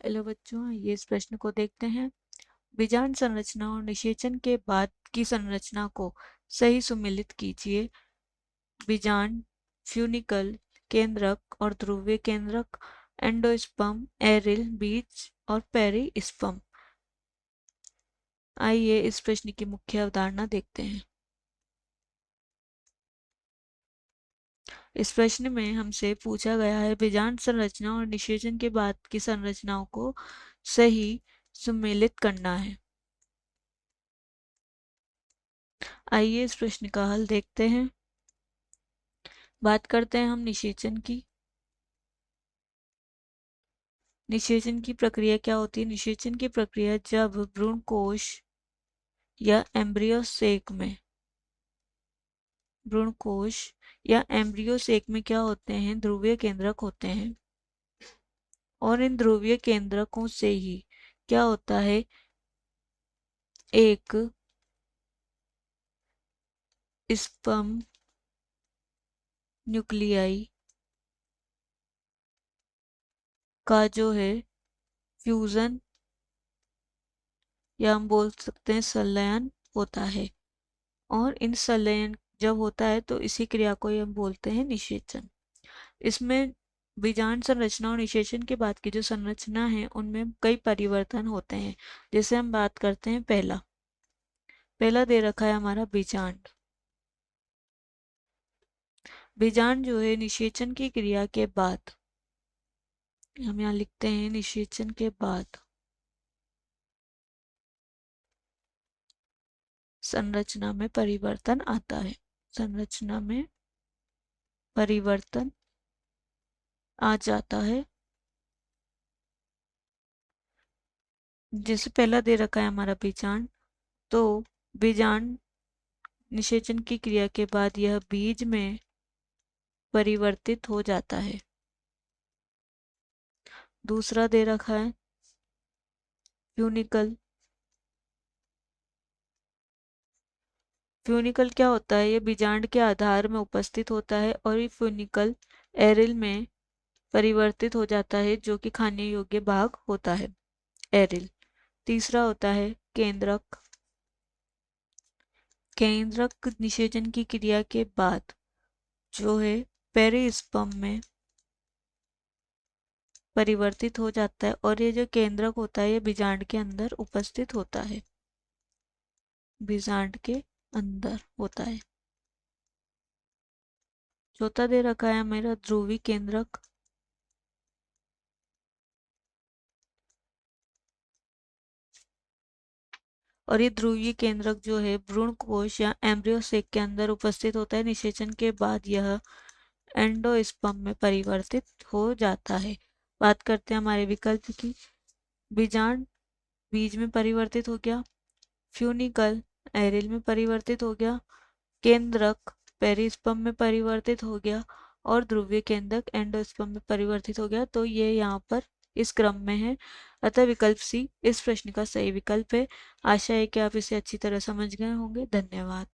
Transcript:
Hello बच्चों, आइए इस प्रश्न को देखते हैं। बीजांड संरचना और निषेचन के बाद की संरचना को सही सुमेलित कीजिए। बीजांड, फ्यूनिकल, केंद्रक और ध्रुवीय केंद्रक, एंडोस्पर्म, एरिल, बीज और पेरिस्पर्म। आइए इस प्रश्न की मुख्य अवधारणा देखते हैं। इस प्रश्न में हमसे पूछा गया है बीजांड संरचना और निषेचन के बाद की संरचनाओं को सही सुमेलित करना है। आइए इस प्रश्न का हल देखते हैं। बात करते हैं हम निषेचन की। निषेचन की प्रक्रिया क्या होती है? निषेचन की प्रक्रिया जब भ्रूणकोश या एम्ब्रियो सेक में भ्रूणकोश या एम्ब्रियो सेक में क्या होते हैं? ध्रुवीय केंद्रक होते हैं और इन ध्रुवीय केंद्रकों से ही क्या होता है? एक स्पर्म न्यूक्लियाई का जो है फ्यूजन या हम बोल सकते हैं संलयन होता है। और इन संलयन जब होता है तो इसी क्रिया को हम बोलते हैं निषेचन। इसमें बीजांड संरचना और निषेचन के बाद की जो संरचना है उनमें कई परिवर्तन होते हैं। जैसे हम बात करते हैं पहला दे रखा है हमारा बीजांड। बीजांड जो है निषेचन की क्रिया के बाद, हम यहाँ लिखते हैं निषेचन के बाद संरचना में परिवर्तन आता है। संरचना में परिवर्तन आ जाता है। जैसे पहला दे रखा है हमारा बीजांड, तो बीजांड निषेचन की क्रिया के बाद यह बीज में परिवर्तित हो जाता है। दूसरा दे रखा है फ्यूनिकल। फ्यूनिकल क्या होता है? ये बीजांड के आधार में उपस्थित होता है और ये फ्यूनिकल एरिल में परिवर्तित हो जाता है, जो कि खाने योग्य भाग होता है, एरिल। तीसरा होता है केंद्रक। केंद्रक निषेचन की क्रिया के बाद जो है पेरिस्पर्म में परिवर्तित हो जाता है और ये जो केंद्रक होता है ये बीजांड के अंदर उपस्थित होता है, बीजांड के अंदर होता है। चौथा दे रखा है मेरा ध्रुवी केंद्रक। और ये ध्रुवीय केंद्रक जो है भ्रूणकोश या एम्ब्रियो सेक के अंदर उपस्थित होता है। निषेचन के बाद यह एंडोस्पर्म में परिवर्तित हो जाता है। बात करते हैं हमारे विकल्प की। बीजांड बीज में परिवर्तित हो गया, फ्यूनिकल एरिल में परिवर्तित हो गया, केंद्रक पेरिस्पर्म में परिवर्तित हो गया और ध्रुवीय केंद्रक एंडोस्पर्म में परिवर्तित हो गया। तो ये यहाँ पर इस क्रम में है, अतः विकल्प सी इस प्रश्न का सही विकल्प है। आशा है कि आप इसे अच्छी तरह समझ गए होंगे। धन्यवाद।